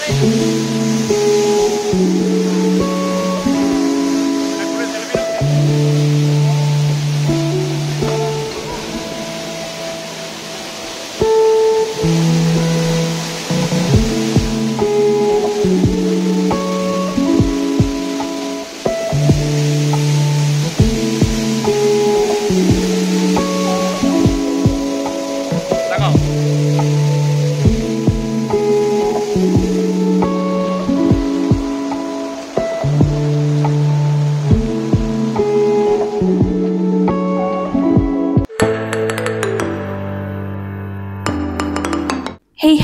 Hey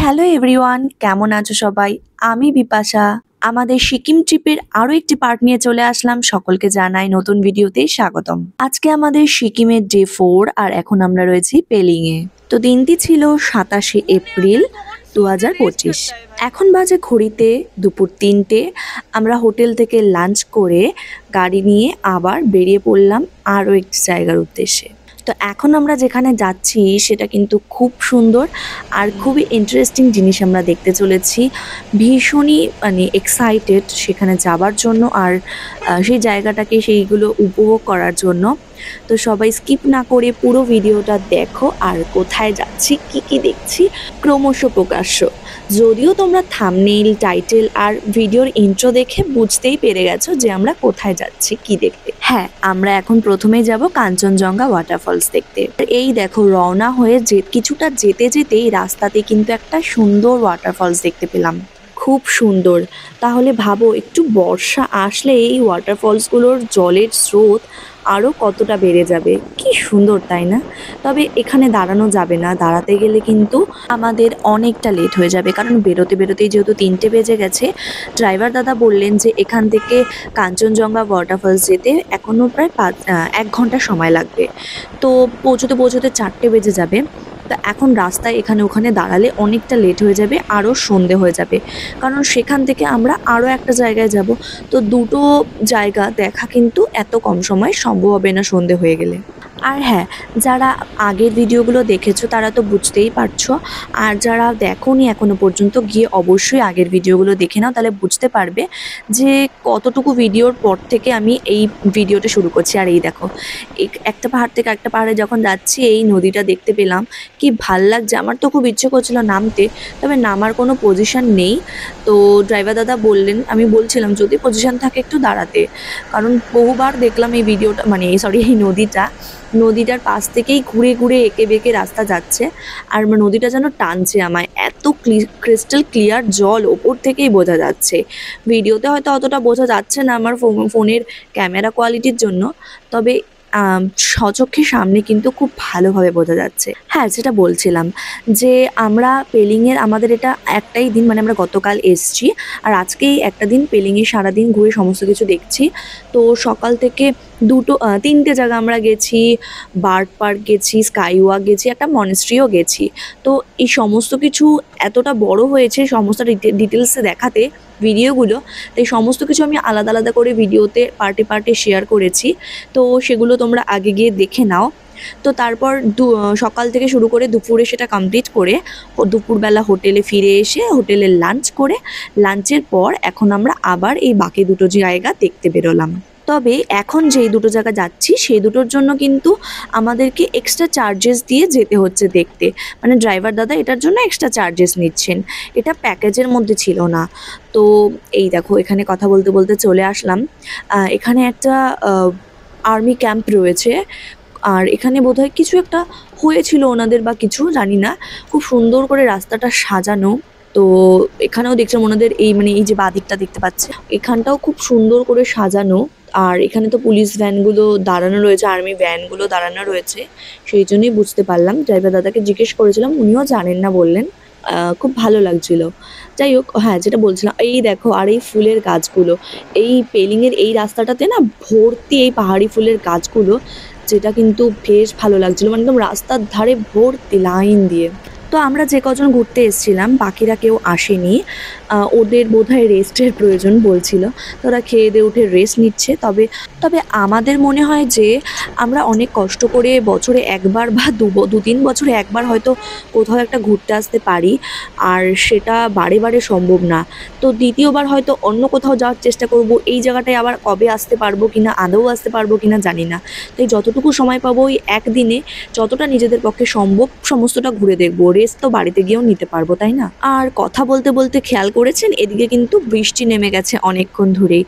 hello everyone, কেমন আছো সবাই? আমি বিপাশা। আমাদের সিকিম ট্রিপের আরো একটি পার্ট নিয়ে চলে আসলাম। সকলকে জানাই নতুন ভিডিওতে স্বাগতম। আজকে আমাদের সিকিমের ডে 4 আর এখন আমরা রয়েছি পেলিং এ। তো দিনটি ছিল 27শে এপ্রিল 2025। এখন বাজে ঘড়িতে দুপুর 3টে। আমরা হোটেল থেকে লাঞ্চ করে গাড়ি নিয়ে আবার বেরিয়ে পড়লাম আরো একটি জায়গার উদ্দেশ্যে। তো এখন আমরা যেখানে যাচ্ছি সেটা কিন্তু খুব সুন্দর আর খুবই ইন্টারেস্টিং জিনিস আমরা দেখতে চলেছি। ভীষণই এক্সাইটেড সেখানে যাবার জন্য আর সেই জায়গাটাকে সেইগুলো উপভোগ করার জন্য। তো সবাই স্কিপ না করে পুরো ভিডিওটা দেখো আর কোথায় যাচ্ছি কি কি দেখছি ক্রমশ প্রকাশ্য। যদিও তোমরা থাম্বনেইল, টাইটেল আর ভিডিওর ইন্ট্রো দেখে বুঝতেই পেরে গেছো যে আমরা কোথায় যাচ্ছি কি দেখতে। হ্যাঁ, আমরা এখন প্রথমেই যাব কাঞ্চনজঙ্ঘা ওয়াটারফলস দেখতে। এই দেখো, রওনা হয়ে কিছুটা যেতে যেতেই রাস্তাতে কিন্তু একটা সুন্দর ওয়াটারফলস দেখতে পেলাম, খুব সুন্দর। তাহলে ভাবো, একটু বর্ষা আসলে এই ওয়াটারফলসগুলোর জলের স্রোত আরও কতটা বেড়ে যাবে। কি সুন্দর, তাই না? তবে এখানে দাঁড়ানো যাবে না, দাঁড়াতে গেলে কিন্তু আমাদের অনেকটা লেট হয়ে যাবে, কারণ বেরোতেই যেহেতু 3টে বেজে গেছে। ড্রাইভার দাদা বললেন যে এখান থেকে কাঞ্চনজঙ্ঘা ওয়াটারফলস যেতে এখনও প্রায় 1 ঘন্টা সময় লাগবে। তো পৌঁছতে 4টে বেজে যাবে। তা এখন রাস্তায় এখানে ওখানে দাঁড়ালে অনেকটা লেট হয়ে যাবে, আরও সন্ধে হয়ে যাবে, কারণ সেখান থেকে আমরা আরও একটা জায়গায় যাব। তো দুটো জায়গা দেখা কিন্তু এত কম সময় সম্ভব হবে না সন্ধে হয়ে গেলে। আর হ্যাঁ, যারা আগের ভিডিওগুলো দেখেছো তারা তো বুঝতেই পারছো, আর যারা দেখোনি এখনো পর্যন্ত গিয়ে অবশ্যই আগের ভিডিওগুলো দেখে নাও, তাহলে বুঝতে পারবে যে কতটুকু ভিডিওর পর থেকে আমি এই ভিডিওটা শুরু করছি। আর এই দেখো, একটা পাহাড় থেকে একটা পাহাড়ে যখন যাচ্ছি এই নদীটা দেখতে পেলাম, কি ভাল লাগছে। আমার তো খুব ইচ্ছে করছিল নামতে, তবে নামার কোনো পজিশন নেই। তো ড্রাইভার দাদা বললেন, আমি বলছিলাম যদি পজিশন থাকে একটু দাঁড়াতে, কারণ বহুবার দেখলাম এই ভিডিওটা এই নদীটার পাশ থেকেই ঘুরে ঘুরে এঁকে বেঁকে রাস্তা যাচ্ছে, আর নদীটা যেন টানছে আমায়। এত ক্রিস্টাল ক্লিয়ার জল, ওপর থেকেই বোঝা যাচ্ছে। ভিডিওতে হয়তো অতটা বোঝা যাচ্ছে না আমার ফোনের ক্যামেরা কোয়ালিটির জন্য, তবে স্বচক্ষে সামনে কিন্তু খুব ভালোভাবে বোঝা যাচ্ছে। হ্যাঁ, যেটা বলছিলাম যে আমরা পেলিংয়ের, আমাদের এটা একটাই দিন, আমরা গতকাল এসছি আর আজকেই একটা দিন পেলিংয়ে সারাদিন ঘুরে সমস্ত কিছু দেখছি। তো সকাল থেকে 3টে জায়গা আমরা গেছি, বার্ড পার্ক গেছি, স্কাই ওয়াক গেছি, একটা মনেস্ট্রিও গেছি। তো এই সমস্ত কিছু এতটা বড় হয়েছে সমস্ত ডিটেলসে দেখাতে ভিডিওগুলো, তাই সমস্ত কিছু আমি আলাদা আলাদা করে ভিডিওতে পার্টে শেয়ার করেছি। তো সেগুলো তোমরা আগে গিয়ে দেখে নাও। তো তারপর সকাল থেকে শুরু করে দুপুরে সেটা কমপ্লিট করে দুপুরবেলা হোটেলে ফিরে এসে হোটেলে লাঞ্চ করে, লাঞ্চের পর এখন আমরা আবার এই বাকি দুটো জায়গা দেখতে বেরোলাম। তবে এখন যেই দুটো জায়গা যাচ্ছি সেই দুটোর জন্য কিন্তু আমাদেরকে এক্সট্রা চার্জেস দিয়ে যেতে হচ্ছে দেখতে, ড্রাইভার দাদা এটার জন্য এক্সট্রা চার্জেস নিচ্ছেন, এটা প্যাকেজের মধ্যে ছিল না। তো এই দেখো, এখানে কথা বলতে বলতে চলে আসলাম। এখানে একটা আর্মি ক্যাম্প রয়েছে, আর এখানে বোধহয় কিছু একটা হয়েছিল ওনাদের বা কিছু জানি না। খুব সুন্দর করে রাস্তাটা সাজানো। তো এখানেও দেখছিলাম ওনাদের এই যে বাদিকটা দেখতে পাচ্ছে, এখানটাও খুব সুন্দর করে সাজানো। আর এখানে তো পুলিশ ভ্যানগুলো দাঁড়ানো রয়েছে, আর্মি ভ্যানগুলো দাঁড়ানো রয়েছে, সেই জন্যই বুঝতে পারলাম। ড্রাইভার দাদাকে জিজ্ঞেস করেছিলাম, উনিও জানেন না বললেন। খুব ভালো লাগছিল। যাই হোক, হ্যাঁ যেটা বলছিলাম, এই দেখো, আর এই ফুলের গাছগুলো, এই পেলিংয়ের এই রাস্তাটাতে না ভর্তি এই পাহাড়ি ফুলের গাছগুলো, যেটা কিন্তু বেশ ভালো লাগছিলো। একদম রাস্তার ধারে ভর্তি লাইন দিয়ে। তো আমরা যে কজন ঘুরতে এসেছিলাম বাকিরা কেউ আসেনি। ওদের বোধহয় রেস্টের প্রয়োজন বলছিল, তো ওরা খেয়ে দিয়ে উঠে রেস্ট নিচ্ছে। তবে তবে আমাদের মনে হয় যে আমরা অনেক কষ্ট করে বছরে একবার বা দু তিন বছরে একবার হয়তো কোথাও একটা ঘুরতে আসতে পারি, আর সেটা বারে বারে সম্ভব না। তো দ্বিতীয়বার হয়তো অন্য কোথাও যাওয়ার চেষ্টা করব। এই জায়গাটায় আবার কবে আসতে পারবো কিনা, আদৌ আসতে পারবো কিনা জানি না। তাই যতটুকু সময় পাবো ওই একদিনে যতটা নিজেদের পক্ষে সম্ভব সমস্তটা ঘুরে দেখবো। রেস্ট তো বাড়িতে গিয়েও নিতে পারবো, তাই না? আর কথা বলতে বলতে খেয়াল করেছেন এদিকে কিন্তু বৃষ্টি নেমে গেছে অনেকক্ষণ ধরেই,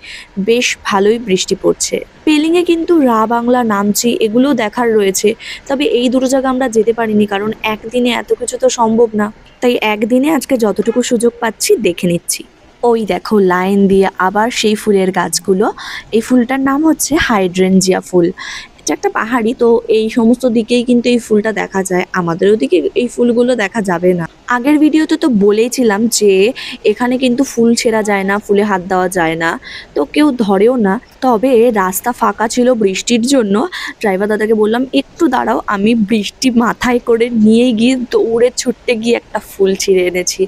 বেশ ভালোই বৃষ্টি পড়ছে। পেলিংয়ে কিন্তু রা বাংলা, নামচি এগুলো দেখার রয়েছে। তবে এই দুটো জায়গা আমরা যেতে পারিনি, কারণ একদিনে এত কিছু তো সম্ভব না। তাই একদিনে আজকে যতটুকু সুযোগ পাচ্ছি দেখে নিচ্ছি। ওই দেখো লাইন দিয়ে আবার সেই ফুলের গাছগুলো। এই ফুলটার নাম হচ্ছে হাইড্রেনজিয়া ফুল। এটা একটা পাহাড়ি, তো এই সমস্ত দিকেই কিন্তু এই ফুলটা দেখা যায়, আমাদের ওদিকে এই ফুলগুলো দেখা যাবে না। আগের ভিডিওতে তো বলেইছিলাম যে এখানে কিন্তু ফুল ছেঁড়া যায় না, ফুলে হাত দেওয়া যায় না, তো কেউ ধরেও না। তবে রাস্তা ফাঁকা ছিল বৃষ্টির জন্য। ড্রাইভার দাদাকে বললাম একটু দাঁড়াও, আমি বৃষ্টি মাথায় করে নিয়ে গিয়ে দৌড়ে ছুটতে গিয়ে একটা ফুল ছিঁড়ে এনেছি।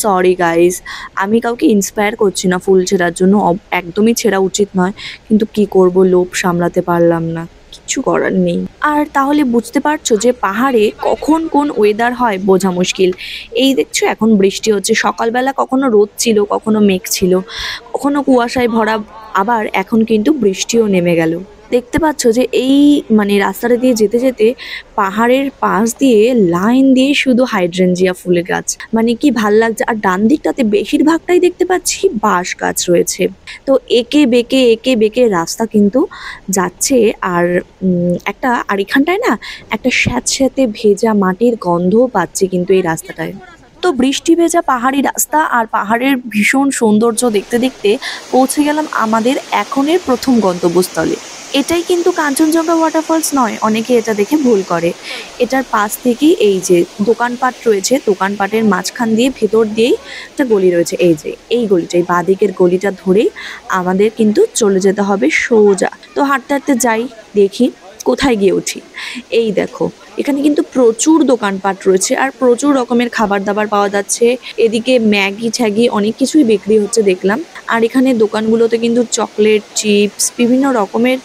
সরি গাইজ, আমি কাউকে ইন্সপায়ার করছি না ফুল ছেঁড়ার জন্য, একদমই ছেঁড়া উচিত নয়, কিন্তু কি করব, লোভ সামলাতে পারলাম না, কিছু করার নেই। আর তাহলে বুঝতে পারছো যে পাহাড়ে কখন কোন ওয়েদার হয় বোঝা মুশকিল। এই দেখছো এখন বৃষ্টি হচ্ছে, সকালবেলা কখনো রোদ ছিল, কখনো মেঘ ছিল, কখনো কুয়াশায় ভরা, আবার এখন কিন্তু বৃষ্টিও নেমে গেল। দেখতে পাচ্ছ যে এই রাস্তাটা দিয়ে যেতে যেতে পাহাড়ের পাশ দিয়ে লাইন দিয়ে শুধু হাইড্রেনজিয়া ফুলের গাছ, কি ভাল লাগছে। আর ডান দিকটাতে বেশিরভাগটাই দেখতে পাচ্ছি বাঁশ গাছ রয়েছে। তো একে বেঁকে রাস্তা কিন্তু যাচ্ছে। আর আর এখানটায় না একটা স্যাঁতস্যাঁতে ভেজা মাটির গন্ধও পাচ্ছি কিন্তু এই রাস্তাটায়। তো বৃষ্টি ভেজা পাহাড়ি রাস্তা আর পাহাড়ের ভীষণ সৌন্দর্য দেখতে দেখতে পৌঁছে গেলাম আমাদের এখনের প্রথম গন্তব্যস্থলে। এটাই কিন্তু কাঞ্চনজঙ্ঘা ওয়াটারফলস নয়, অনেকে এটা দেখে ভুল করে। এটার পাশ থেকেই এই যে দোকানপাট রয়েছে, দোকানপাটের মাঝখান দিয়ে ভেতর দিয়েই একটা গলি রয়েছে। এই যে এই গলিটাই, বাঁদিকের গলিটা ধরেই আমাদের কিন্তু চলে যেতে হবে সোজা। তো হাঁটতে হাঁটতে যাই, দেখি কোথায় গিয়ে উঠি। এই দেখো এখানে কিন্তু প্রচুর দোকানপাট রয়েছে আর প্রচুর রকমের খাবার দাবার পাওয়া যাচ্ছে। এদিকে ম্যাগি ঠ্যাগি অনেক কিছুই বিক্রি হচ্ছে দেখলাম। আর এখানে দোকানগুলোতে কিন্তু চকলেট, চিপস, বিভিন্ন রকমের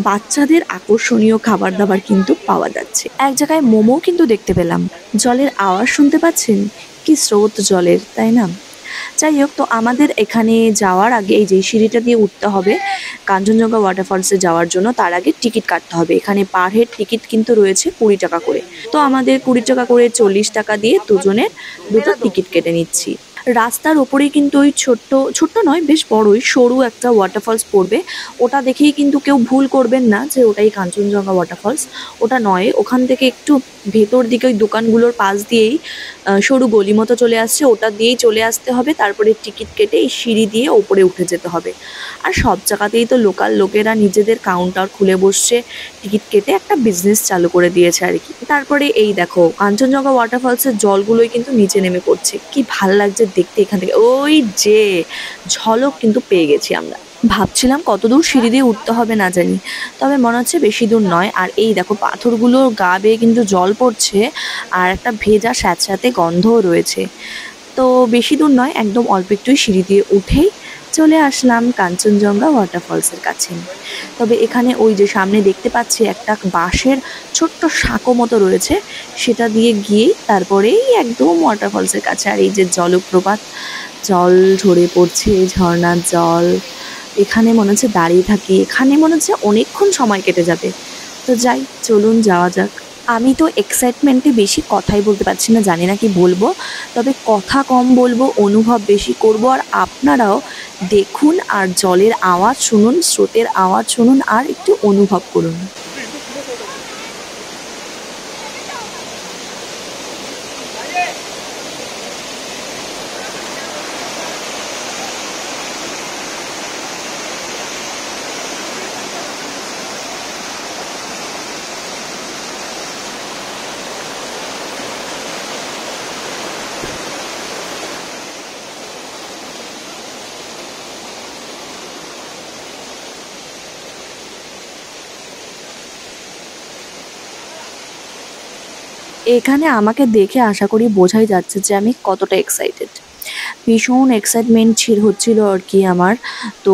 বাচ্চাদের আকর্ষণীয় খাবার দাবার কিন্তু পাওয়া যাচ্ছে। এক জায়গায় মোমো কিন্তু দেখতে পেলাম। জলের আওয়াজ শুনতে পাচ্ছেন, কি স্রোত জলের, তাই না? যাই হোক, তো আমাদের এখানে যাওয়ার আগে এই যে সিঁড়িটা দিয়ে উঠতে হবে কাঞ্চনজঙ্ঘা ওয়াটারফলসে যাওয়ার জন্য, তার আগে টিকিট কাটতে হবে। এখানে পার হেড টিকিট কিন্তু রয়েছে 20 টাকা করে। তো আমাদের 20 টাকা করে 40 টাকা দিয়ে দুজনের দুটো টিকিট কেটে নিচ্ছি। রাস্তার ওপরেই কিন্তু ওই ছোট্ট নয়, বেশ বড়ই সরু একটা ওয়াটারফলস পড়বে। ওটা দেখেই কিন্তু কেউ ভুল করবেন না যে ওটাই কাঞ্চনজঙ্ঘা ওয়াটারফলস, ওটা নয়। ওখান থেকে একটু ভেতর দিকে ওই দোকানগুলোর পাশ দিয়েই সরু গলি মতো চলে আসছে, ওটা দিয়েই চলে আসতে হবে। তারপরে টিকিট কেটে এই সিঁড়ি দিয়ে ওপরে উঠে যেতে হবে। আর সব জায়গাতেই তো লোকাল লোকেরা নিজেদের কাউন্টার খুলে বসছে, টিকিট কেটে একটা বিজনেস চালু করে দিয়েছে আর কি। তারপরে এই দেখো কাঞ্চনজঙ্ঘা ওয়াটারফলসের জলগুলোই কিন্তু নিচে নেমে পড়ছে, কি ভাল লাগছে দেখতে। এখান থেকে ওই যে ঝলক কিন্তু পেয়ে গেছি আমরা। ভাবছিলাম কত দূর সিঁড়ি দিয়ে উঠতে হবে না জানি, তবে মনে হচ্ছে বেশি দূর নয়। আর এই দেখো পাথরগুলোর গা বেয়ে কিন্তু জল পড়ছে, আর একটা ভেজা স্যাঁতস্যাঁতে গন্ধও রয়েছে। তো বেশি দূর নয়, একদম অল্প একটুই সিঁড়ি দিয়ে উঠেই চলে আসলাম কাঞ্চনজঙ্ঘা ওয়াটারফলসের কাছে। তবে এখানে ওই যে সামনে দেখতে পাচ্ছি একটা বাঁশের ছোট্ট সাঁকো মতো রয়েছে, সেটা দিয়ে গিয়েই তারপরেই একদম ওয়াটারফলসের কাছে। আর এই যে জলপ্রপাত, জল ঝরে পড়ছে, ঝর্ণার জল। এখানে মনে হচ্ছে দাঁড়িয়ে থাকি, এখানে মনে হচ্ছে অনেকক্ষণ সময় কেটে যাবে। তো যাই, চলুন যাওয়া যাক। আমি তো এক্সাইটমেন্টে বেশি কথাই বলতে পারছি না, জানি না কি বলবো। তবে কথা কম বলবো, অনুভব বেশি করব। আর আপনারাও দেখুন আর জলের আওয়াজ শুনুন, স্রোতের আওয়াজ শুনুন, আর একটু অনুভব করুন। এখানে আমাকে দেখে আশা করি বোঝাই যাচ্ছে যে আমি কতটা এক্সাইটেড। ভীষণ এক্সাইটমেন্ট হচ্ছিল আর কি আমার। তো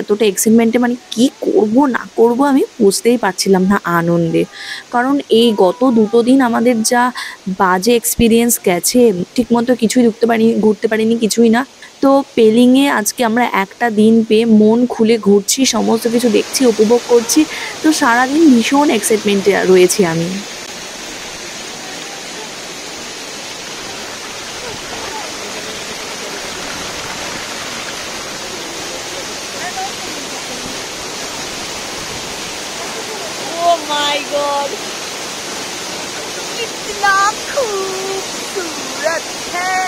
এতটা এক্সাইটমেন্টে মানে কি করব না করব আমি বুঝতেই পারছিলাম না আনন্দে। কারণ এই গত ২ দিন আমাদের যা বাজে এক্সপেরিয়েন্স গেছে, ঠিকমতো কিছুই ঘুরতে পারিনি কিছুই না। তো পেলিংয়ে আজকে আমরা একটা দিন পেয়ে মন খুলে ঘুরছি, সমস্ত কিছু দেখছি, উপভোগ করছি। তো সারাদিন ভীষণ এক্সাইটমেন্টে রয়েছি আমি। Oh my god! इतना खूबसूरत है।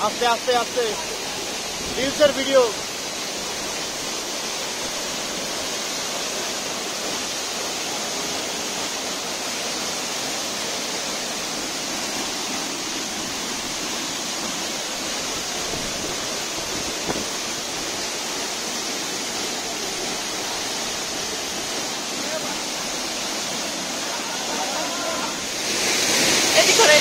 आस्ते आस्ते आस्ते रील्सर वीडियो এদিক করে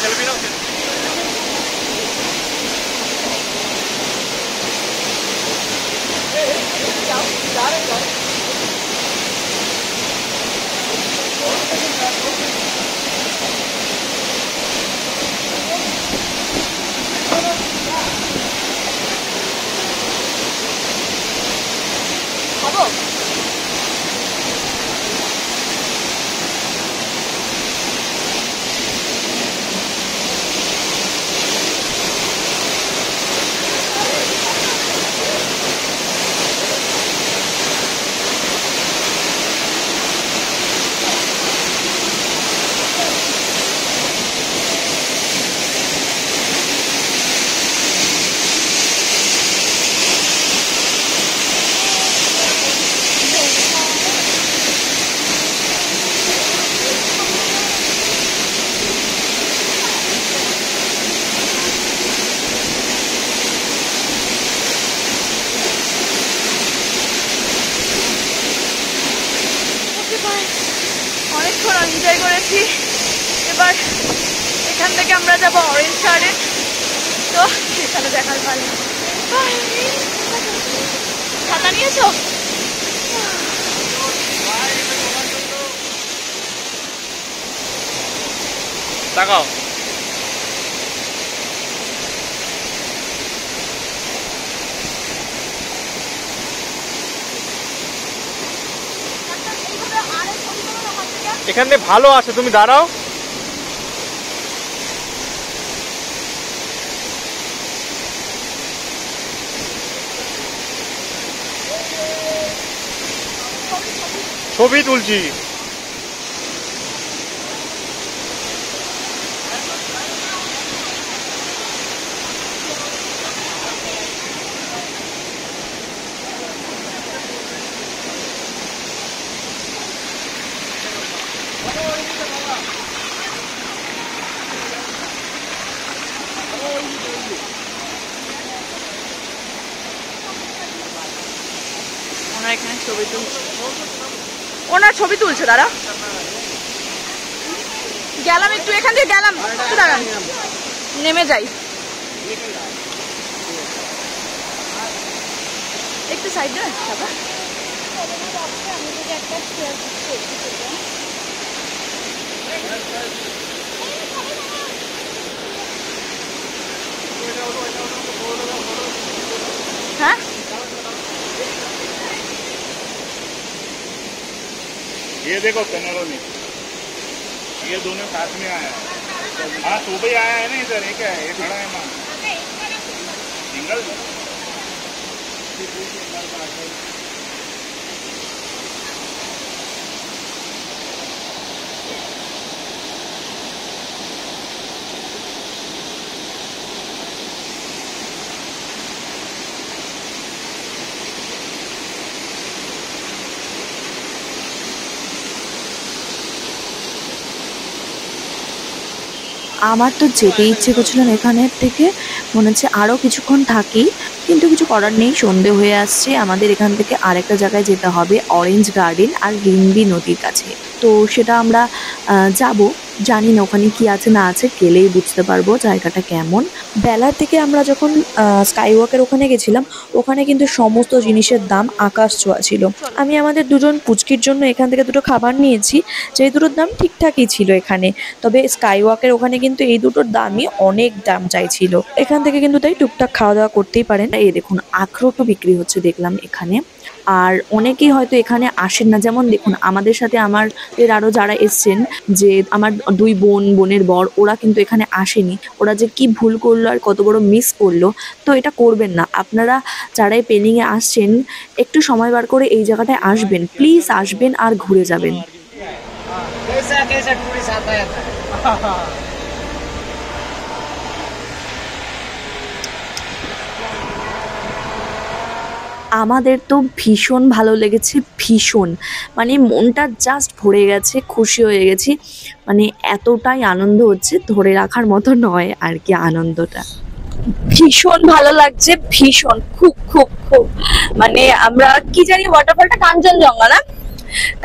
সেলফি নাও। অনেকক্ষণ এনজয় করেছি। এবার এখান থেকে আমরা যাবো অরেঞ্জ গার্ডেন। তো সেখানে দেখার পারি। ঠান্ডা নিয়েছো? তাকাও। এখানে ভালো আছে, তুমি দাঁড়াও। ছবি তুলছি। ওনার এখানে ছবি তুলছে, ওনার ছবি তুলছে। দাঁড়া, গেলাম একটু এখান থেকে, গেলাম একটু, দাঁড়ান নেমে যাই একটু সাইড দেবেন। हाँ ये देखो कनरोनी, ये दोनों साथ में आया है। हाँ सुबह आया है ना इधर, एक है ये खड़ा है मां सिंगल। আমার তো যেতে ইচ্ছে করছিল না এখানের থেকে, মনে হচ্ছে আরও কিছুক্ষণ থাকি, কিন্তু কিছু করার নেই, সন্ধে হয়ে আসছে। আমাদের এখান থেকে আরেকটা জায়গায় যেতে হবে, অরেঞ্জ গার্ডেন আর রিম্বি নদীর কাছে। তো সেটা আমরা যাব, জানি না ওখানে কি আছে না আছে, গেলেই বুঝতে পারবো জায়গাটা কেমন। বেলার থেকে আমরা যখন স্কাই ওয়াকের ওখানে গেছিলাম, ওখানে কিন্তু সমস্ত জিনিসের দাম আকাশ ছোঁয়া ছিল। আমি আমাদের দুজন পুচকির জন্য এখান থেকে দুটো খাবার নিয়েছি, যে দুটোর দাম ঠিকঠাকই ছিল এখানে। তবে স্কাই ওয়াকের ওখানে কিন্তু এই দুটোর দামই অনেক দাম চাইছিল। এখান থেকে কিন্তু তাই টুকটাক খাওয়া দাওয়া করতেই পারেন। এই দেখুন আখরোটও বিক্রি হচ্ছে দেখলাম এখানে। আর অনেকেই হয়তো এখানে আসেন না, যেমন দেখুন আমাদের সাথে আমাদের আরও যারা এসছেন, যে আমার দুই বোনের বর, ওরা কিন্তু এখানে আসেনি। ওরা যে কি ভুল করলো আর কত বড় মিস করলো। তো এটা করবেন না আপনারা, যারাই পেনিংয়ে আসছেন একটু সময় বার করে এই জায়গাটায় আসবেন, প্লিজ আসবেন আর ঘুরে যাবেন। আমাদের তো ভীষণ ভালো লেগেছে, ভীষণ, মানে মনটা জাস্ট ভরে গেছে, খুশি হয়ে গেছি। মানে এতটাই আনন্দ হচ্ছে, ধরে রাখার মতো নয় আর কি আনন্দটা। ভীষণ ভালো লাগছে, ভীষণ, খুব খুব খুব। মানে আমরা কি জানি ওয়াটারফলটা কাঞ্চনজঙ্ঘা না,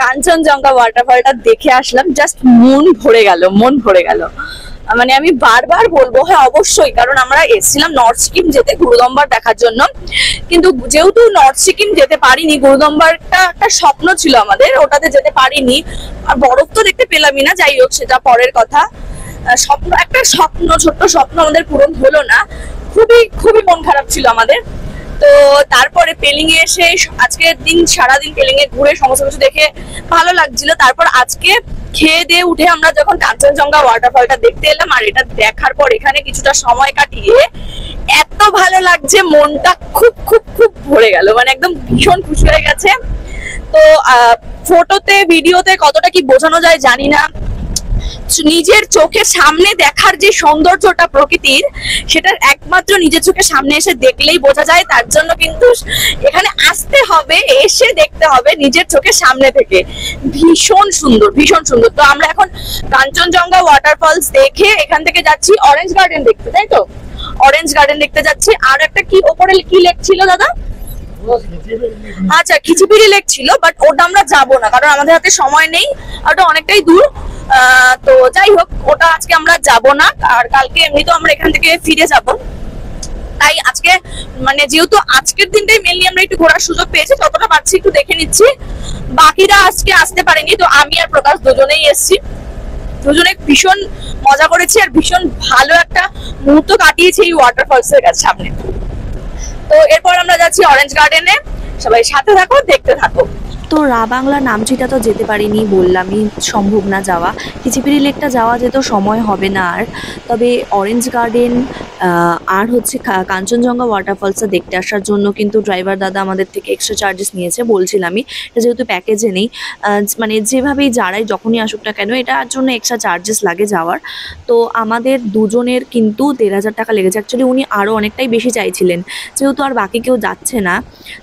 কাঞ্চনজঙ্ঘা ওয়াটারফলটা দেখে আসলাম, জাস্ট মন ভরে গেল, মন ভরে গেল। মানে আমি বারবার বলবো, হ্যাঁ অবশ্যই, কারণ আমরা এসেছিলাম নর্থ সিকিম যেতে গুরুদম্বার দেখার জন্য, কিন্তু যেহেতু নর্থ সিকিম যেতে পারিনি, গুরুদম্বারটা একটা স্বপ্ন ছিল আমাদের, ওটাতে যেতে পারিনি। আর বরফ তো দেখতে পেলামই না, যাই হোক সেটা পরের কথা। স্বপ্ন, একটা স্বপ্ন, ছোট্ট স্বপ্ন আমাদের পূরণ হলো না, খুবই খুবই মন খারাপ ছিল আমাদের। তো তারপরে পেলিং এ এসে আজকের দিন সারাদিন পেলিং এ ঘুরে সমস্ত কিছু দেখে ভালো লাগছিল। তারপর আজকে খেয়ে দিয়ে উঠে আমরা যখন কাঞ্চনজঙ্ঘা ওয়াটারফলটা দেখতে এলাম, আর এটা দেখার পর এখানে কিছুটা সময় কাটিয়ে এত ভালো লাগছে, মনটা খুব খুব খুব ভরে গেল, মানে একদম ভীষণ খুশি হয়ে গেছে। তো ফটোতে ভিডিওতে কতটা কি বোঝানো যায় জানি না, নিজের চোখের সামনে দেখার যে সৌন্দর্যটা প্রকৃতির, সেটা একমাত্র নিজের চোখের সামনে এসে দেখলেই বোঝা যায়। তার জন্য কিন্তু এখানে আসতে হবে, এসে দেখতে হবে নিজের চোখের সামনে থেকে। ভীষণ সুন্দর, ভীষণ সুন্দর। তো আমরা এখন কাঞ্চনজঙ্ঘা ওয়াটারফলস দেখে এখান থেকে যাচ্ছি অরেঞ্জ গার্ডেন দেখতে, তাই তো? অরেঞ্জ গার্ডেন দেখতে যাচ্ছি। আর একটা কি ওপরে কি লেক ছিল দাদা? আচ্ছা, খিচিপিড়ি লেক ছিল, বাট ওটা আমরা যাবো না, কারণ আমাদের হাতে সময় নেই, ওটা অনেকটাই দূর। তো যাই হোক, ওটা আজকে আমরা যাব না, আর কালকে এমনি তো আমরা এখান থেকে ফিরে যাব। তাই আজকে মানে যেহেতু আজকের দিনটাই মেনলি আমরা একটু ঘোরার সুযোগ পেয়েছি, ততটা পাচ্ছি একটু দেখে নিচ্ছি। বাকিরা আজকে আসতে পারেনি, তো আমি আর প্রকাশ দুজনেই এসেছি। দুজনে ভীষণ মজা করেছি আর ভীষণ ভালো একটা মুহূর্ত কাটিয়েছি এই ওয়াটারফলস এর কাছে সামনে। তো এরপর আমরা যাচ্ছি অরেঞ্জ গার্ডেনে, সবাই সাথে থাকো, দেখতে থাকো। তো বাংলা নামচিটা তো যেতে পারিনি, বললামই সম্ভব না যাওয়া। খিচিপিড়ি লেকটা যাওয়া যেত, সময় হবে না আর। তবে অরেঞ্জ গার্ডেন আর হচ্ছে কাঞ্চনজঙ্ঘা ওয়াটারফলসটা দেখতে আসার জন্য কিন্তু ড্রাইভার দাদা আমাদের থেকে এক্সট্রা চার্জেস নিয়েছে, বলছিলামই। এটা যেহেতু প্যাকেজে নেই, মানে যেভাবেই যারাই যখনই আসুক না কেন এটার জন্য এক্সট্রা চার্জেস লাগে যাওয়ার। তো আমাদের দুজনের কিন্তু ১,৫০০ টাকা লেগেছে। অ্যাকচুয়ালি উনি আরও অনেকটাই বেশি চাইছিলেন, যেহেতু আর বাকি কেউ যাচ্ছে না।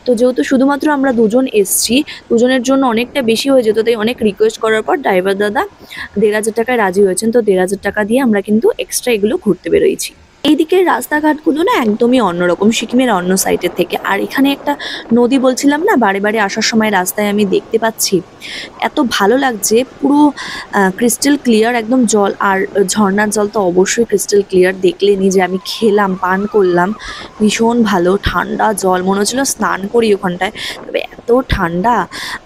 তো যেহেতু শুধুমাত্র আমরা দুজন এসছি, দুজনের জন্য অনেকটা বেশি হয়ে যেত, তাই অনেক রিকোয়েস্ট করার পর ড্রাইভার দাদা ১,৫০০ টাকায় রাজি হয়েছেন। তো ১,৫০০ টাকা দিয়ে আমরা কিন্তু এক্সট্রা এগুলো ঘুরতে বেরোইছি। এইদিকের রাস্তাঘাটগুলো না একদমই অন্যরকম সিকিমের অন্য সাইডের থেকে। আর এখানে একটা নদী বলছিলাম না, বারে বারে আসার সময় রাস্তায় আমি দেখতে পাচ্ছি, এত ভালো লাগছে, পুরো ক্রিস্টাল ক্লিয়ার একদম জল। আর ঝর্ণার জল তো অবশ্যই ক্রিস্টাল ক্লিয়ার, দেখলে নিজে আমি খেলাম, পান করলাম, ভীষণ ভালো ঠান্ডা জল, মনে হচ্ছিল স্নান করি ওখানটায়। তবে এত ঠান্ডা,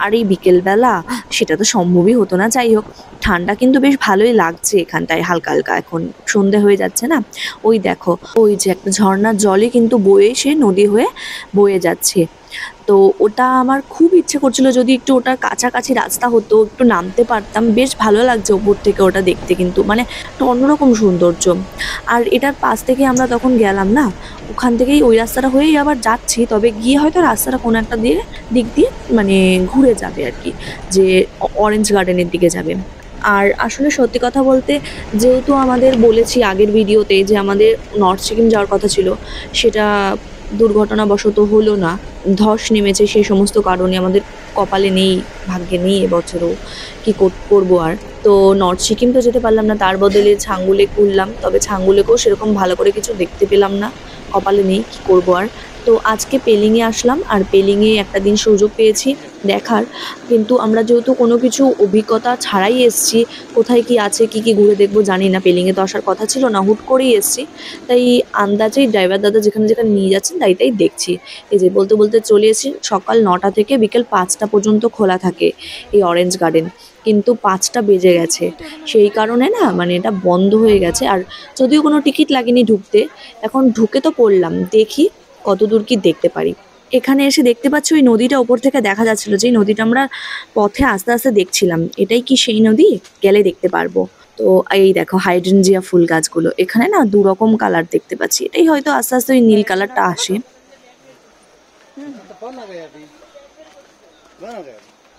আর এই বিকেলবেলা সেটা তো সম্ভবই হতো না। যাই হোক, ঠান্ডা কিন্তু বেশ ভালোই লাগছে এখানটায় হালকা হালকা। এখন সন্ধে হয়ে যাচ্ছে না, ওই দেখো ওই যে একটা ঝর্ণার জলই কিন্তু বয়ে এসে নদী হয়ে বয়ে যাচ্ছে। তো ওটা আমার খুব ইচ্ছে করছিল যদি একটু ওটার কাছাকাছি রাস্তা হতো, একটু নামতে পারতাম, বেশ ভালো লাগছে ওপর থেকে ওটা দেখতে, কিন্তু মানে একটা অন্যরকম সৌন্দর্য। আর এটার পাশ থেকে আমরা তখন গেলাম না, ওখান থেকেই ওই রাস্তাটা হয়েই আবার যাচ্ছি। তবে গিয়ে হয়তো রাস্তাটা কোনো একটা দিক দিয়ে মানে ঘুরে যাবে আর কি, যে অরেঞ্জ গার্ডেনের দিকে যাবে। আর আসলে সত্যি কথা বলতে, যেহেতু আমাদের বলেছি আগের ভিডিওতে যে আমাদের নর্থ সিকিম যাওয়ার কথা ছিল, সেটা দুর্ঘটনাবশত হলো না, ধস নেমেছে, সেই সমস্ত কারণে আমাদের কপালে নেই, ভাগ্যে নেই এবছরও, কি করবো আর। তো নর্থ সিকিম তো যেতে পারলাম না, তার বদলে ছাঙ্গুলে ঘুরলাম, তবে ছাঙ্গুলেকেও সেরকম ভালো করে কিছু দেখতে পেলাম না, কপালে নেই, কি করবো আর। তো আজকে পেলিংয়ে আসলাম, আর পেলিংয়ে একটা দিন সুযোগ পেয়েছি দেখার, কিন্তু আমরা যেহেতু কোনো কিছু অভিজ্ঞতা ছাড়াই এসছি, কোথায় কি আছে কি কি ঘুরে দেখবো জানি না, পেলিংয়ে তো আসার কথা ছিল না, হুট করেই এসছি, তাই আন্দাজেই ড্রাইভার দাদা যেখানে যেখানে নিয়ে যাচ্ছেন তাই দেখছি। এই যে বলতে বলতে চলে এসেছি, সকাল 9টা থেকে বিকেল 5টা পর্যন্ত খোলা থাকে এই অরেঞ্জ গার্ডেন, কিন্তু 5টা বেজে গেছে, সেই কারণে না মানে এটা বন্ধ হয়ে গেছে। আর যদিও কোনো টিকিট লাগেনি ঢুকতে, এখন ঢুকে তো পড়লাম, দেখি কতদূর কি দেখতে পারি। এখানে এসে দেখতে পাচ্ছি ওই নদীটা ওপর থেকে দেখা যাচ্ছিল, যেই নদীটা আমরা পথে আস্তে আস্তে দেখছিলাম, এটাই কি সেই নদী, গেলে দেখতে পারবো। তো এই দেখো হাইড্রেনজিয়া ফুল গাছগুলো, এখানে না 2 রকম কালার দেখতে পাচ্ছি, এটাই হয়তো আস্তে আস্তে ওই নীল কালারটা আসে।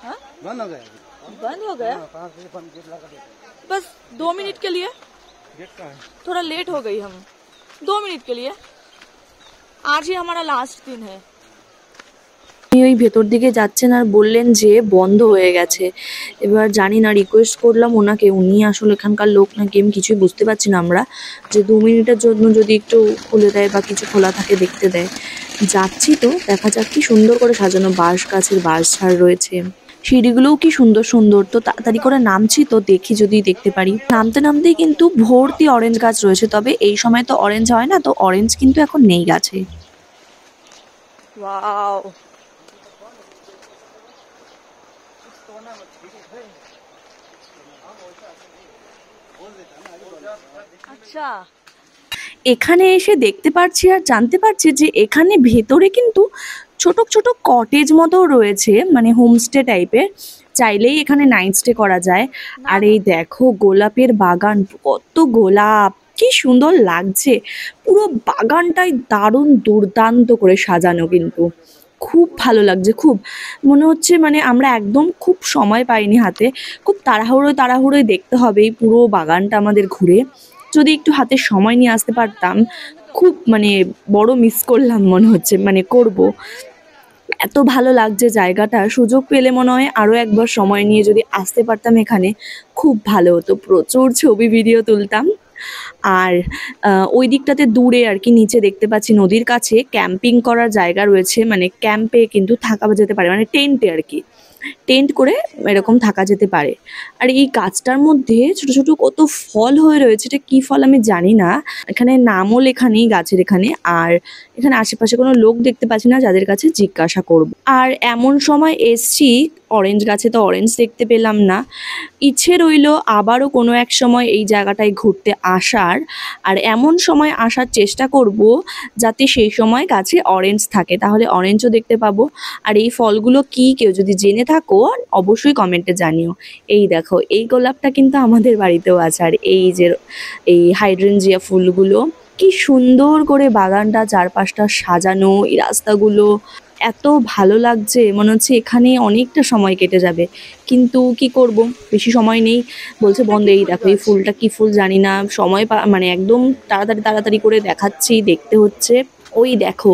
हाँ? बंद हो गया बस 2 मिनट के लिए, थोड़ा लेट हो गई हम, 2 मिनट के लिए, आज ही हमारा लास्ट दिन है। উনি ওই ভেতর দিকে যাচ্ছেন আর বললেন যে বন্ধ হয়ে গেছে। এবার জানি না, রিকোয়েস্ট করলাম ওনাকে, উনি আসলে এখানকার লোক নাকি আমি কিছুই বুঝতে পারছি না আমরা, যে 2 মিনিটের জন্য যদি একটু খুলে দেয় বা কিছু খোলা থাকে দেখতে দেয়। যাচ্ছি তো, দেখা যাক কি সুন্দর করে সাজানো, বাঁশ গাছের বাঁশঝাড় রয়েছে, সিঁড়িগুলোও কি সুন্দর সুন্দর। তো তাড়াতাড়ি করে নামছি, তো দেখি যদি দেখতে পারি। নামতে নামতেই কিন্তু ভর্তি অরেঞ্জ গাছ রয়েছে, তবে এই সময় তো অরেঞ্জ হয় না, তো অরেঞ্জ কিন্তু এখন নেই গাছে। वाओ, अच्छा এখানে এসে দেখতে পাচ্ছি আর জানতে পারছি যে এখানে ভেতরে কিন্তু ছোট ছোট কটেজ মতো রয়েছে, মানে হোমস্টে টাইপের, চাইলেই এখানে নাইট স্টে করা যায়। আর এই দেখো গোলাপের বাগান, কত গোলাপ, কি সুন্দর লাগছে, পুরো বাগানটাই দারুণ দুর্দান্ত করে সাজানো, কিন্তু খুব ভালো লাগছে, খুব মনে হচ্ছে মানে আমরা একদম খুব সময় পাইনি হাতে, খুব তাড়াহুড়োয় দেখতে হবে এই পুরো বাগানটা আমাদের ঘুরে। যদি একটু হাতে সময় নিয়ে আসতে পারতাম, খুব মানে বড় মিস করলাম মনে হচ্ছে, মানে করব। এত ভালো লাগছে জায়গাটা, সুযোগ পেলে মনে হয় আরও একবার সময় নিয়ে যদি আসতে পারতাম এখানে, খুব ভালো হতো, প্রচুর ছবি ভিডিও তুলতাম। আর ওই দিকটাতে দূরে আর কি নিচে দেখতে পাচ্ছি নদীর কাছে ক্যাম্পিং করার জায়গা রয়েছে, মানে ক্যাম্পে কিন্তু থাকা যেতে পারে, মানে টেন্টে আর কি, টেন্ট করে এরকম থাকা যেতে পারে। আর এই গাছটার মধ্যে ছোট ছোট কত ফল হয়ে রয়েছে, এটা কি ফল আমি জানি না, এখানে নামও লেখা নেই গাছের এখানে। আর এখানে আশেপাশে কোনো লোক দেখতে পাচ্ছি না যাদের কাছে জিজ্ঞাসা করব। আর এমন সময় এসছি, অরেঞ্জ গাছে তো অরেঞ্জ দেখতে পেলাম না, ইচ্ছে রইলো আবারও কোনো এক সময় এই জায়গাটায় ঘুরতে আসার, আর এমন সময় আসার চেষ্টা করব যাতে সেই সময় গাছে অরেঞ্জ থাকে, তাহলে অরেঞ্জও দেখতে পাবো। আর এই ফলগুলো কি কেউ যদি জেনে থাকো অবশ্যই কমেন্টে জানিও। এই দেখো এই গোলাপটা কিন্তু আমাদের বাড়িতেও আছে, আর এই যে এই হাইড্রেনজিয়া ফুলগুলো, কি সুন্দর করে বাগানটা চারপাশটা সাজানো, এই রাস্তাগুলো এত ভালো লাগছে, মনে হচ্ছে এখানে অনেকটা সময় কেটে যাবে, কিন্তু কি করব, বেশি সময় নেই, বলছে বন্ধ। এই দেখো এই ফুলটা কি ফুল জানি না, সময় মানে একদম তাড়াতাড়ি করে দেখাচ্ছি, দেখতে হচ্ছে। ওই দেখো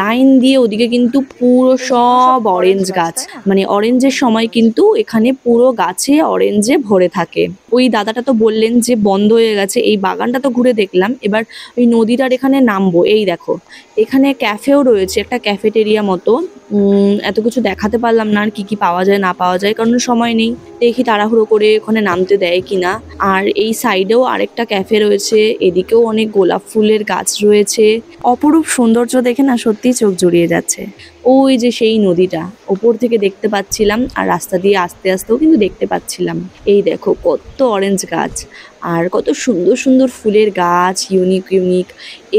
লাইন দিয়ে ওদিকে কিন্তু পুরো সব অরেঞ্জ গাছ, মানে অরেঞ্জের সময় কিন্তু এখানে পুরো গাছে অরেঞ্জে ভরে থাকে। ওই দাদাটা তো বললেন যে বন্ধ হয়ে গেছে, এই বাগানটা তো ঘুরে দেখলাম, এবার ওই নদীটার এখানে নামবো। এই দেখো এখানে ক্যাফেও রয়েছে, একটা ক্যাফেটেরিয়া মতো, এত কিছু দেখাতে পারলাম না আর কি কি পাওয়া যায় না পাওয়া যায়, কারণ সময় নেই, দেখি তাড়াহুড়ো করে ওখানে নামতে দেয় কিনা। আর এই সাইডেও আরেকটা ক্যাফে রয়েছে, এদিকেও অনেক গোলাপ ফুলের গাছ রয়েছে, অপরূপ সৌন্দর্য দেখে না সত্যিই চোখ জুড়িয়ে যাচ্ছে। ওই যে সেই নদীটা ওপর থেকে দেখতে পাচ্ছিলাম, আর রাস্তা দিয়ে আস্তে আস্তেও কিন্তু দেখতে পাচ্ছিলাম। এই দেখো কত অরেঞ্জ গাছ আর কত সুন্দর সুন্দর ফুলের গাছ, ইউনিক।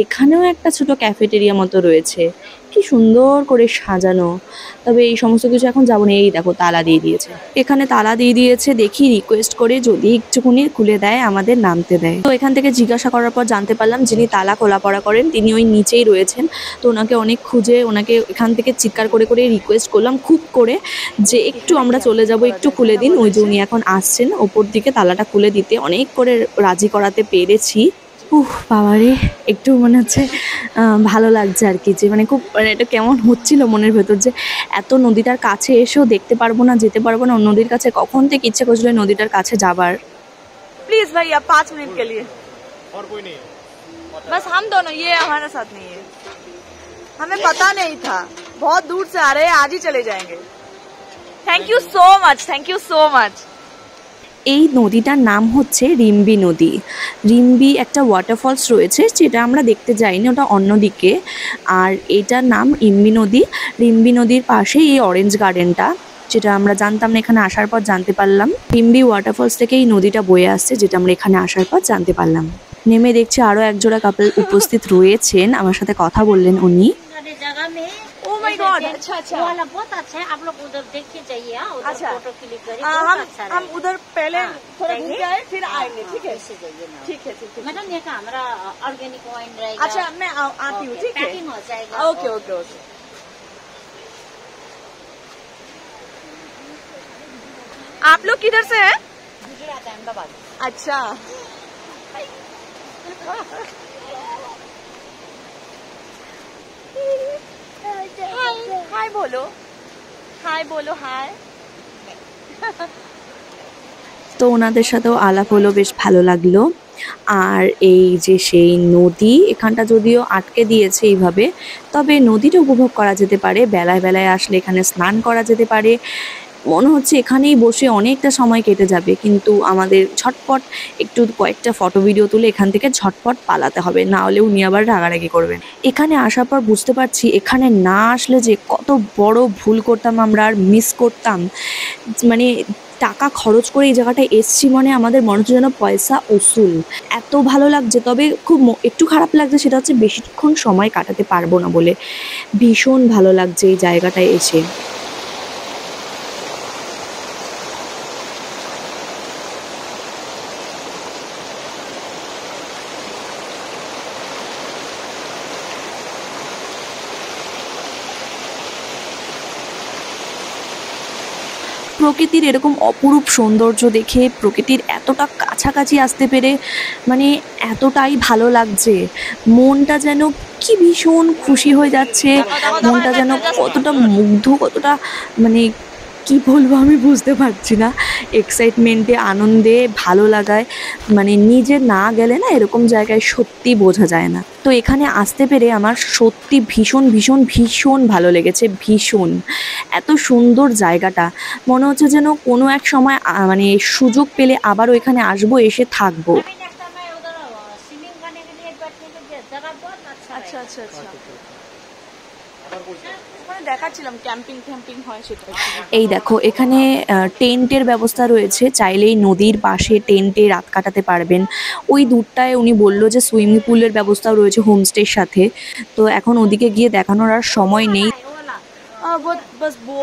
এখানেও একটা ছোট ক্যাফেটেরিয়া মতো রয়েছে, কি সুন্দর করে সাজানো। তবে এই সমস্ত কিছু এখন যাবো না। এই দেখো তালা দিয়ে দিয়েছে, এখানে তালা দিয়ে দিয়েছে, দেখি রিকোয়েস্ট করে যদি একটুখানি খুলে দেয় আমাদের নামতে দেয়। তো এখান থেকে জিজ্ঞাসা করার পর জানতে পারলাম যিনি তালা খোলা পড়া করেন তিনি ওই নিচেই রয়েছেন। তো ওনাকে অনেক খুঁজে ওনাকে এখান থেকে চিৎকার করে রিকোয়েস্ট করলাম খুব করে যে একটু আমরা চলে যাব, একটু খুলে দিন। ওই যে উনি এখন আসছেন ওপর দিকে তালাটা খুলে দিতে, অনেক করে রাজি করাতে পেরেছি। বাবারে, একটু মনে হচ্ছে ভালো লাগছে আর কি, যে মানে খুব মানে এটা কেমন হচ্ছিল মনের ভেতর, যে এত নদীটার কাছে এসেও দেখতে পারবো না, যেতে পারবো না। নদীর কাছে কখন থেকে ইচ্ছে করছিল নদীটার কাছে যাবার। प्लीज भैया 5 मिनट के लिए, और कोई नहीं है। बस हम दोनों, ये हमारे साथ नहीं है, हमें पता नहीं था, बहुत दूर से आ रहे हैं, आज ही चले जाएंगे। Thank you so much, thank you so much. এই নদীটার নাম হচ্ছে রিম্বি নদী। রিম্বি একটা ওয়াটারফলস রয়েছে, যেটা আমরা দেখতে যাইনি, ওটা অন্যদিকে। আর এটার নাম ইম্বি নদী। রিম্বি নদীর পাশেই এই অরেঞ্জ গার্ডেনটা, যেটা আমরা জানতাম না, এখানে আসার পর জানতে পারলাম। রিম্বি ওয়াটারফলস থেকে এই নদীটা বয়ে আসছে, যেটা আমরা এখানে আসার পর জানতে পারলাম। নেমে দেখছি আরও একজোড়া কাপল উপস্থিত রয়েছেন, আমার সাথে কথা বললেন উনি। जगह में ओह माय गॉड, अच्छा अच्छा, वो वाला बहुत अच्छा है, आप लोग उधर देख के जाइए, उधर अच्छा। फोटो क्लिक करिए, हम बहुत अच्छा हम रहेगा। उधर पहले हाँ, थोड़ा घूम जाइए। के आए, फिर आएंगे, ठीक है ऐसे जाइए ना। ठीक है ठीक है। मैडम ये का हमारा ऑर्गेनिक वाइन रहेगा। अच्छा मैं आती हूँ, ठीक है, पैकिंग हो जाएगा। Okay okay okay. आप लोग किधर से हैं? गुजरात अहमदाबाद। अच्छा हाय बोलो, हाय बोलो, हाय। তো ওনাদের সাথেও আলাপ হলো, বেশ ভালো লাগলো। আর এই যে সেই নদী, এখানটা যদিও আটকে দিয়েছে এইভাবে, তবে নদীটা উপভোগ করা যেতে পারে। বেলায় বেলায় আসলে এখানে স্নান করা যেতে পারে। মনে হচ্ছে এখানেই বসে অনেকটা সময় কেটে যাবে, কিন্তু আমাদের ঝটপট একটু কয়েকটা ফটো ভিডিও তুলে এখান থেকে ঝটপট পালাতে হবে, না হলে উনি আবার রাগারাগি করবেন। এখানে আসার পর বুঝতে পারছি এখানে না আসলে যে কত বড় ভুল করতাম আমরা, আর মিস করতাম। মানে টাকা খরচ করে এই জায়গাটায় এসছি, মানে আমাদের মনে হচ্ছে যেন পয়সা উসুল। এত ভালো লাগছে, তবে খুব একটু খারাপ লাগছে, সেটা হচ্ছে বেশিক্ষণ সময় কাটাতে পারবো না বলে। ভীষণ ভালো লাগছে এই জায়গাটায় এসে। প্রকৃতির এরকম অপরূপ সৌন্দর্য দেখে, প্রকৃতির এতটা কাছাকাছি আসতে পেরে মানে এতটাই ভালো লাগছে। মনটা যেন কি ভীষণ খুশি হয়ে যাচ্ছে, মনটা যেন কতটা মুগ্ধ, কতটা মানে কি বলবো আমি বুঝতে পারছি না। এক্সাইটমেন্টে, আনন্দে, ভালো লাগায়, মানে নিজে না গেলে না এরকম জায়গায় সত্যি বোঝা যায় না। তো এখানে আসতে পেরে আমার সত্যি ভীষণ ভীষণ ভীষণ ভালো লেগেছে, ভীষণ। এত সুন্দর জায়গাটা, মনে হচ্ছে যেন কোনো এক সময় মানে সুযোগ পেলে আবারও এখানে আসবো, এসে থাকবো। अभी नेक्स्ट टाइम मैं उधर स्विमिंग करने के लिए बैठने के लिए जगह बहुत अच्छा अच्छा है। अच्छा अच्छा, ওখানে দেখাচ্ছিলাম ক্যাম্পিং ফ্যাম্পিং হয় সেটা। এই দেখো এখানে টেন্টের ব্যবস্থা রয়েছে, চাইলেই নদীর পাশে টেন্টে রাত কাটাতে পারবেন। ওই দূরটায় উনি বললো যে সুইমিং পুলের ব্যবস্থাও রয়েছে হোমস্টের সাথে। তো এখন ওদিকে গিয়ে দেখানোর আর সময় নেই। वो वाला वो बस वो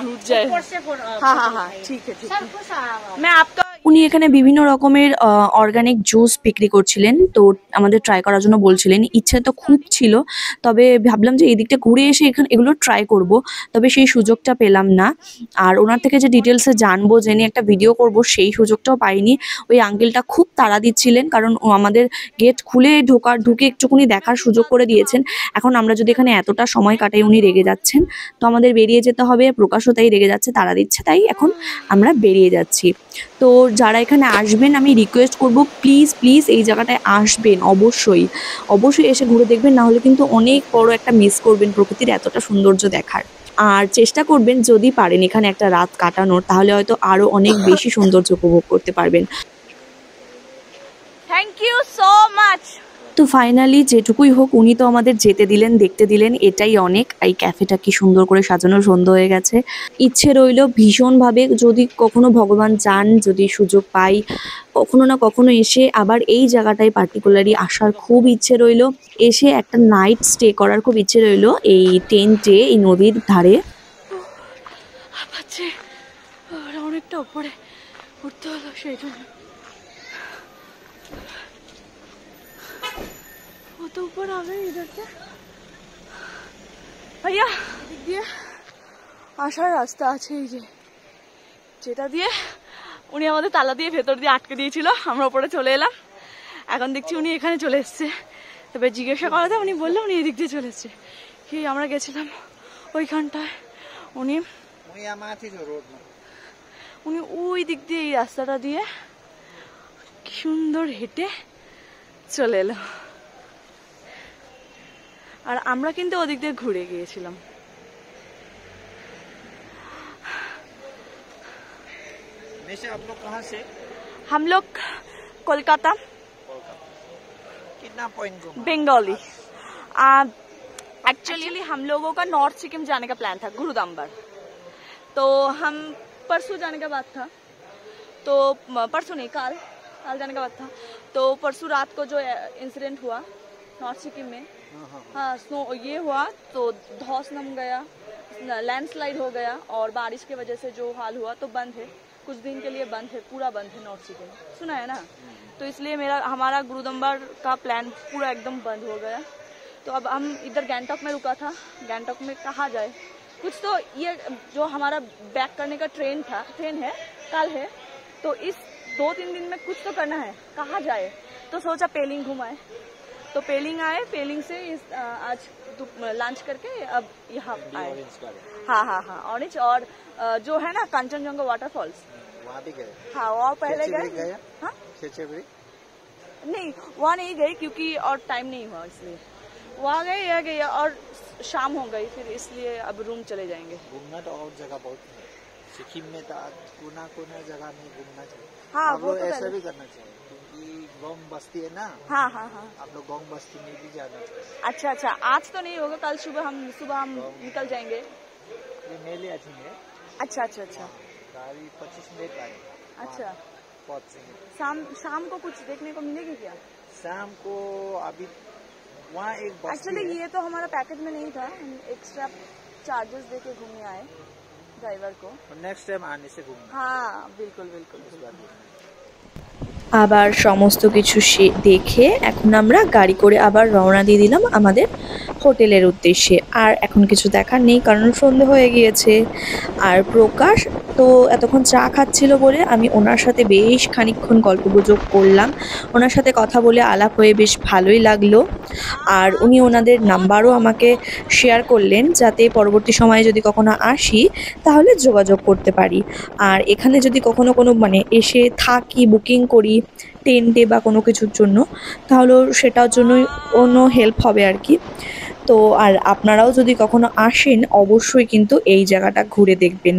रुक जाए। ऊपर से हाँ हाँ हाँ ठीक है ठीक सब है। कुछ मैं आपका উনি এখানে বিভিন্ন রকমের অর্গানিক জুস বিক্রি করছিলেন, তো আমাদের ট্রাই করার জন্য বলছিলেন। ইচ্ছে তো খুব ছিল, তবে ভাবলাম যে এই দিকটা ঘুরে এসে এখানে এগুলো ট্রাই করব, তবে সেই সুযোগটা পেলাম না। আর ওনার থেকে যে ডিটেলসে জানবো, জেনে একটা ভিডিও করব, সেই সুযোগটাও পাইনি। ওই আঙ্কেলটা খুব তাড়া দিচ্ছিলেন, কারণ ও আমাদের গেট খুলে ঢুকে একটুকুনি দেখার সুযোগ করে দিয়েছেন। এখন আমরা যদি এখানে এতটা সময় কাটাই, উনি রেগে যাচ্ছেন, তো আমাদের বেরিয়ে যেতে হবে। প্রকাশও তাই রেগে যাচ্ছে, তাড়া দিচ্ছে, তাই এখন আমরা বেরিয়ে যাচ্ছি। তো যারা এখানে আসবেন আমি রিকোয়েস্ট করব, প্লিজ প্লিজ এই জায়গাটায় আসবেন, অবশ্যই অবশ্যই এসে ঘুরে দেখবেন, না হলে কিন্তু অনেক বড় একটা মিস করবেন প্রকৃতির এতটা সৌন্দর্য দেখার। আর চেষ্টা করবেন যদি পারেন এখানে একটা রাত কাটানোর, তাহলে হয়তো আরো অনেক বেশি সৌন্দর্য উপভোগ করতে পারবেন। Thank you so much. তো ফাইনালি যেটুকুই হোক উনি তো আমাদের যেতে দিলেন, দেখতে দিলেন, এটাই অনেক। এই ক্যাফেটা কি সুন্দর করে সাজানো, সুন্দর হয়ে গেছে। ইচ্ছে রইল ভীষণভাবে, যদি কখনো ভগবান চান, যদি সুযোগ পাই, কখনো না কখনো এসে আবার এই জায়গাটায় পার্টিকুলারলি আসার খুব ইচ্ছে রইল। এসে একটা নাইট স্টে করার খুব ইচ্ছে রইল এই টেন্টে, এই নদীর ধারে। পাচ্ছি অনেকটা উপরে উঠতে হলো, সেই জন্য तो ऊपर आ गए इधर से। भैया এদিক দিয়ে আসার রাস্তা আছে, এই যে যেটা দিয়ে উনি আমাদের তালা দিয়ে ভেতর দিয়ে আটকে দিয়েছিল, আমরা উপরে চলে এলাম। এখন দেখছি উনি এখানে চলে এসছে। তবে জিজ্ঞাসা করাতে উনি বললো উনি এদিক দিয়ে চলে এসছে। কি আমরা গেছিলাম ওইখানটায়, উনি ওই দিক দিয়ে এই রাস্তাটা দিয়ে কি সুন্দর হেঁটে চলে এলো, আর আমরা কিন্তু ওদিক দিয়ে ঘুরে গিয়েছিলাম। आप लोग कहाँ से? हम लोग कोलकाता। कितना पॉइंट घूमा? बंगाली। एक्चुअली हम लोगों का नॉर्थ सिक्किम जाने का प्लान था, गुरुदाम्बर। तो हम परसों जाने का बात था, तो परसों नहीं काल जाने का बात था। तो परसों रात को जो इंसिडेंट हुआ नॉर्थ सिक्किम में, हाँ स्नो ये हुआ, तो धौस नम गया, लैंडस्लाइड हो गया, और बारिश की वजह से जो हाल हुआ तो बंद है, कुछ दिन के लिए बंद है, पूरा बंद है नॉर्थ सिक्किम, सुना है ना। तो इसलिए हमारा गुरुदम्बर का प्लान पूरा एकदम बंद हो गया। तो अब हम इधर गैंगटॉक में रुका था। गैंगटॉक में कहाँ जाए, कुछ तो ये जो हमारा बैक करने का ट्रेन है कल है, तो इस 2-3 दिन में कुछ तो करना है, कहाँ जाए। तो सोचा पेलिंग घुमाए, तो पेलिंग आए, पेलिंग से आज लंच करके अब यहाँ आए। हाँ हाँ हाँ ऑरेंज, और जो है ना कंचनजंगा वाटरफॉल्स वहाँ भी गए? हाँ वहाँ पहले गए। हाँ नहीं वहाँ नहीं गए क्योंकि और टाइम नहीं हुआ, इसलिए वहाँ गए या गए और शाम हो गई, फिर इसलिए अब रूम चले जाएंगे। घूमना तो और जगह बहुत है सिक्किम में, तो कोना जगह में घूमना चाहिए। हाँ आप लोग ऐसा भी करना चाहिए, क्योंकि गोंग बस्ती है ना। हाँ हाँ हाँ आप लोग गोंग बस्ती में भी जाना चाहिए। अच्छा अच्छा, आज तो नहीं होगा, कल सुबह हम निकल जाएंगे। ये मेले अच्छे। अच्छा अच्छा अच्छा, गाड़ी 25 मिनट आए। अच्छा पहुँच से शाम को कुछ देखने को मिलेगी क्या? शाम को अभी वहाँ एक बस्ती एक्चुअली है। ये तो हमारा पैकेज में नहीं था, हम एक्स्ट्रा चार्जेस देके घूमने आए ड्राइवर को। नेक्स्ट टाइम आने से घूमना। हाँ बिल्कुल बिल्कुल। আবার সমস্ত কিছু দেখে এখন আমরা গাড়ি করে আবার রওনা দিয়ে দিলাম আমাদের হোটেলের উদ্দেশ্যে। আর এখন কিছু দেখার নেই, কারণ সন্ধে হয়ে গিয়েছে। আর প্রকাশ তো এতক্ষণ চা খাচ্ছিল বলে আমি ওনার সাথে বেশ খানিকক্ষণ গল্পগুজব করলাম, ওনার সাথে কথা বলে আলাপ হয়ে বেশ ভালোই লাগলো। আর উনি ওনাদের নাম্বারও আমাকে শেয়ার করলেন, যাতে পরবর্তী সময়ে যদি কখনো আসি তাহলে যোগাযোগ করতে পারি। আর এখানে যদি কখনো কোনো এসে থাকি, বুকিং করি টেন্টে বা কোনো কিছুর জন্য, তাহলে সেটার জন্যই কোনো হেল্প হবে আর কি। তো আর আপনারাও যদি কখনো আসেন অবশ্যই কিন্তু এই জায়গাটা ঘুরে দেখবেন।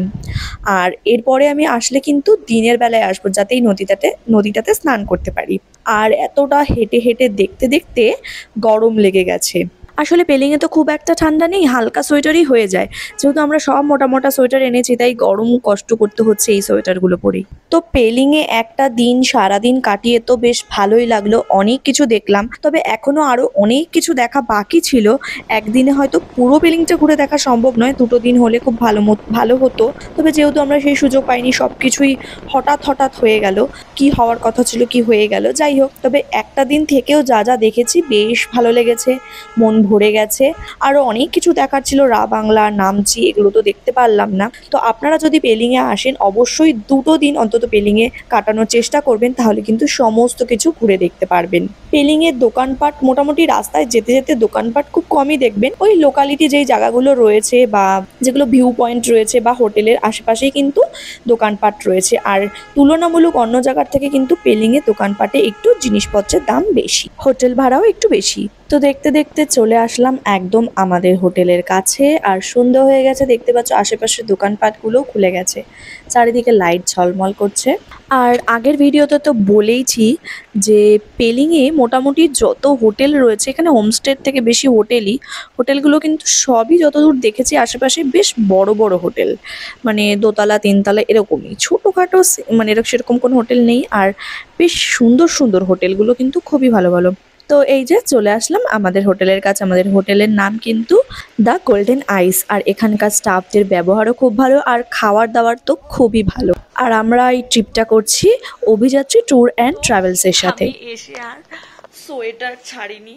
আর এরপরে আমি আসলে কিন্তু দিনের বেলায় আসবো, যাতে এই নদীটাতে স্নান করতে পারি। আর এতটা হেঁটে হেঁটে দেখতে দেখতে গরম লেগে গেছে। আসলে পেলিংয়ে তো খুব একটা ঠান্ডা নেই, হালকা সোয়েটারই হয়ে যায়। যেহেতু আমরা সব মোটা সোয়েটার এনেছি, তাই গরম কষ্ট করতে হচ্ছে এই সোয়েটারগুলো পরেই। তো পেলিংয়ে একটা দিন সারাদিন কাটিয়ে তো বেশ ভালোই লাগলো, অনেক কিছু দেখলাম। তবে এখনো আরো অনেক কিছু দেখা বাকি ছিল। একদিনে হয়তো পুরো পেলিংটা ঘুরে দেখা সম্ভব নয়, 2 দিন হলে খুব ভালো হতো। তবে যেহেতু আমরা সেই সুযোগ পাইনি, সবকিছুই হঠাৎ হয়ে গেল। কি হওয়ার কথা ছিল কি হয়ে গেল, যাই হোক। তবে একটা দিন থেকেও যা দেখেছি বেশ ভালো লেগেছে, মন ভরে গেছে। আরো অনেক কিছু দেখার ছিল, রা বাংলা, নামচি, এগুলো তো দেখতে পারলাম না। তো আপনারা যদি পেলিংয়ে আসেন অবশ্যই 2 দিন অন্তত পেলিংয়ে কাটানোর চেষ্টা করবেন, তাহলে কিন্তু সমস্ত কিছু ঘুরে দেখতে পারবেন। পেলিংয়ের দোকানপাট মোটামুটি রাস্তায় যেতে যেতে দোকানপাট খুব কমই দেখবেন। ওই লোকালিটি যেই জায়গাগুলো রয়েছে বা যেগুলো ভিউ পয়েন্ট রয়েছে বা হোটেলের আশেপাশেই কিন্তু দোকানপাট রয়েছে। আর তুলনামূলক অন্য জায়গার থেকে কিন্তু পেলিংয়ে দোকানপাটে একটু জিনিসপত্রের দাম বেশি, হোটেল ভাড়াও একটু বেশি। তো দেখতে দেখতে চলে আসলাম একদম আমাদের হোটেলের কাছে। আর সন্ধ্যা হয়ে গেছে, দেখতে পাচ্ছ আশেপাশের দোকানপাটগুলোও খুলে গেছে, চারিদিকে লাইট ঝলমল করছে। আর আগের ভিডিওতে তো বলেইছি যে পেলিংয়ে মোটামুটি যত হোটেল রয়েছে, এখানে হোমস্টের থেকে বেশি হোটেলগুলো কিন্তু সবই যতদূর দেখেছি আশেপাশে বেশ বড় বড় হোটেল, 2 তলা 3 তলা এরকমই। ছোটোখাটো সেরকম কোনো হোটেল নেই। আর বেশ সুন্দর হোটেলগুলো কিন্তু খুবই ভালো। তো এই যে চলে আসলাম আমাদের হোটেলের কাছে। আমাদের হোটেলের নাম কিন্তু দ্য গোল্ডেন আইস। আর এখানকার স্টাফদের ব্যবহারও খুব ভালো, আর খাবার দাবার তো খুবই ভালো। আর আমরা এই ট্রিপটা করছি অভিযাত্রী ট্যুর অ্যান্ড ট্রাভেলসের সাথে। এসে আর সোয়েটার ছাড়িনি।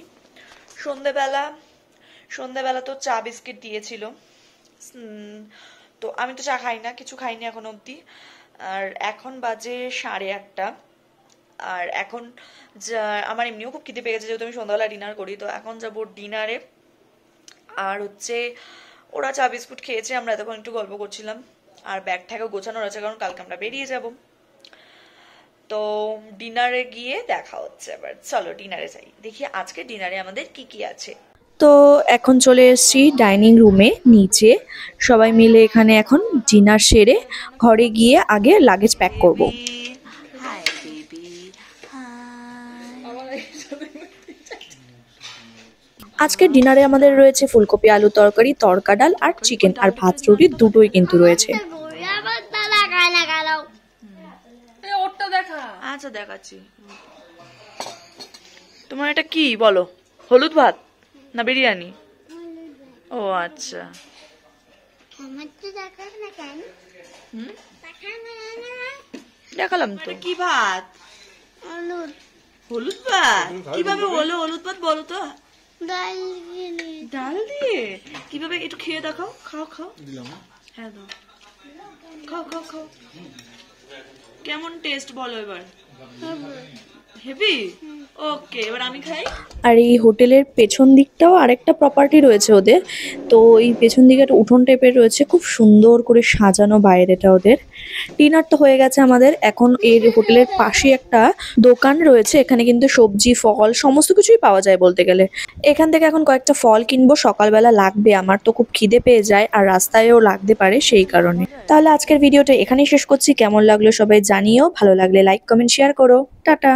সন্ধ্যাবেলা তো চা বিস্কিট দিয়েছিল, তো আমি তো চা খাই না, কিছু খাইনি এখন অবধি। আর এখন বাজে 8:30। আর এখন আমার এমনিও খুব খিদে পেয়ে গেছে, যেহেতু আমি সন্ধ্যাবেলা ডিনার করি, তো এখন যাবো ডিনারে। আর হচ্ছে ওরা চা বিস্কুট খেয়েছে, আমরা এতক্ষণ একটু গল্প করছিলাম, আর ব্যাগ ঠ্যাগও গোছানো রয়েছে কারণ কালকে আমরা বেরিয়ে যাব। তো ডিনারে গিয়ে দেখা হচ্ছে। এবার চলো ডিনারে যাই, দেখি আজকে ডিনারে আমাদের কি কি আছে। তো এখন চলে এসেছি ডাইনিং রুমে নিচে, সবাই মিলে এখানে এখন ডিনার সেরে ঘরে গিয়ে আগে লাগেজ প্যাক করব। হাই বেবি, আজকে ডিনারে আমাদের রয়েছে ফুলকপি আলু তরকারি, তড়কা ডাল আর চিকেন, আর ভাত রুটি দুটোই কিন্তু রয়েছে। আচ্ছা দেখাচ্ছি। তোমার এটা কি বলো, হলুদ ভাত না বিরিয়ানি? ও আচ্ছা, দেখালাম তো। কি ভাত? হলুদ ভাত কিভাবে বলো? হলুদ ভাত বলো তো। ডাল দিয়ে কিভাবে? একটু খেয়ে দেখাও। খাও খাও। হ্যাঁ দাও, খাও খাও খাও। কেমন টেস্ট বলো এবার? হেভি। ওকে, এবার আমি খাই। আর এই হোটেলের পেছন দিকটাও আরেকটা প্রপার্টি রয়েছে ওদের, তো এই পেছন দিকে একটা উঠোন টাইপের রয়েছে, খুব সুন্দর করে সাজানো বাইরেটা ওদের। ডিনার তো হয়ে গেছে আমাদের, এখন এর হোটেলের পাশে একটা দোকান রয়েছে, এখানে কিন্তু সবজি ফল সমস্ত কিছুই পাওয়া যায় বলতে গেলে। এখান থেকে এখন কয়েকটা ফল কিনবো, সকালবেলা লাগবে, আমার তো খুব খিদে পেয়ে যায় আর রাস্তায়ও লাগতে পারে সেই কারণে। তাহলে আজকের ভিডিওটা এখানেই শেষ করছি, কেমন লাগলো সবাই জানিও, ভালো লাগলে লাইক কমেন্ট শেয়ার করো, টাটা।